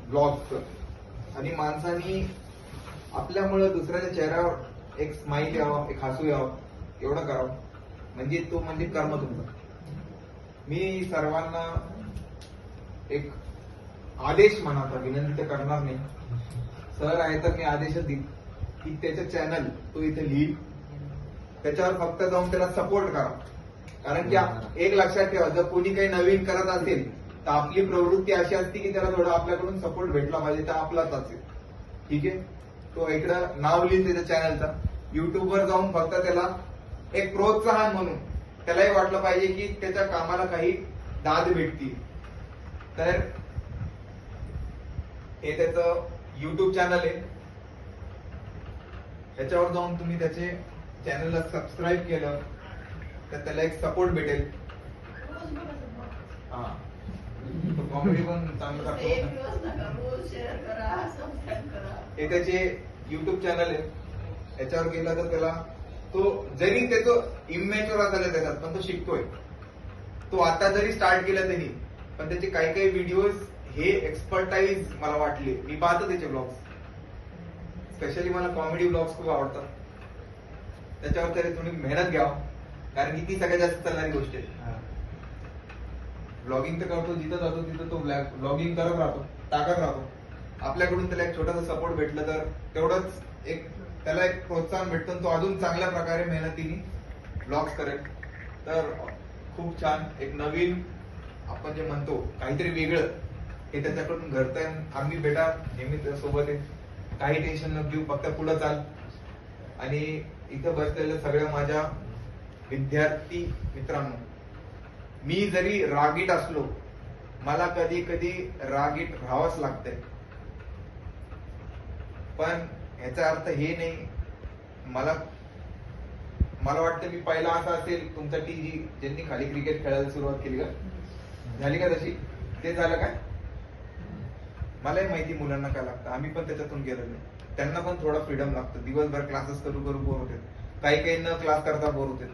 ब्लॉग्सचं, आणि माणसानी आपल्यामुळं दुसऱ्याच्या चेहऱ्यावर एक स्माईल यावं, एक हसू यावं, एवढं करावं, म्हणजे तो म्हणजे कर्म तुमचं. मी सर्वांना एक आदेश म्हणाचा, विनंती तर करणार नाही, सर आहे तर मी आदेशच देईन की त्याचं चॅनल तो इथे लिहिल, त्याच्यावर फक्त जाऊन त्याला सपोर्ट करा. कारण की एक लक्षात ठेवा, जर कोणी काही नवीन करत असेल तर आपली प्रवृत्ती अशी असते की त्याला थोडं आपल्याकडून सपोर्ट भेटला पाहिजे, तर आपलाच असेल. ठीक आहे, तो इकडं नाव लिहिल त्याच्या चॅनलचा, युट्यूबवर जाऊन फक्त त्याला एक प्रोत्साहन म्हणून त्यालाही वाटलं पाहिजे की त्याच्या कामाला काही दाद भेटतील. तर हे त्याचं युट्यूब चॅनल आहे, त्याच्यावर जाऊन तुम्ही त्याचे चॅनलला सबस्क्राईब केलं तर त्याला एक सपोर्ट भेटेल. हा, कॉमेडी पण चांगलं करतो. हे त्याचे युट्यूब चॅनल आहे, याच्यावर गेला तर त्याला तो जरी त्याचं इमॅच्युअर झालं त्याच्यात, पण तो शिकतोय. तो आता जरी स्टार्ट केलं तरी पण त्याचे काही काही व्हिडिओज हे एक्सपर्टाईज मला वाटले. मी पाहतो त्याचे ब्लॉग्स, स्पेशली मला कॉमेडी ब्लॉग्स खूप आवडतात. त्याच्यावर तरी तुम्ही मेहनत घ्यावं, कारण की ती सगळ्यात जास्त चालणारी गोष्ट आहे. ब्लॉगिंग तर करतो, जिथं जातो तिथं तो ब्लॉगिंग करत राहतो, टाकत राहतो. आपल्याकडून त्याला एक छोटंसं सपोर्ट भेटलं तर तेवढंच एक त्याला एक प्रोत्साहन भेटतं, तो अजून चांगल्या प्रकारे मेहनतीने ब्लॉग्स करेल. तर खूप छान, एक नवीन आपण जे म्हणतो काहीतरी वेगळं हे त्याच्याकडून घडतंय. आम्ही बेटा नेहमी त्यासोबत आहे, काही टेन्शन न घेऊ, फक्त पुढे चाल. आणि इथं बसलेल्या सगळ्या माझ्या विद्यार्थी मित्रांनो, मी जरी रागीट असलो, मला कधी कधी रागीट राहावंच लागतंय, पण याचा अर्थ हे नाही, मला वाटतं मी पहिला असा असेल तुमच्यासाठी ज्यांनी खाली क्रिकेट खेळायला सुरुवात केली का, झाली का तशी? ते झालं काय? मलाही माहिती मुलांना काय लागतं, आम्ही पण त्याच्यातून गेलेलो नाही. त्यांना पण थोडा फ्रीडम लागतं. दिवसभर क्लासेस करू बोर होते, काही न क्लास करता बोर होते.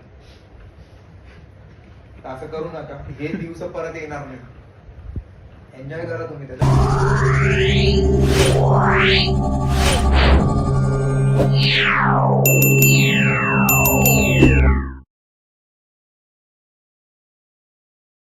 असं करू नका, हे दिवस परत येणार नाही. एन्जॉय करा तुम्ही त्याच्यात.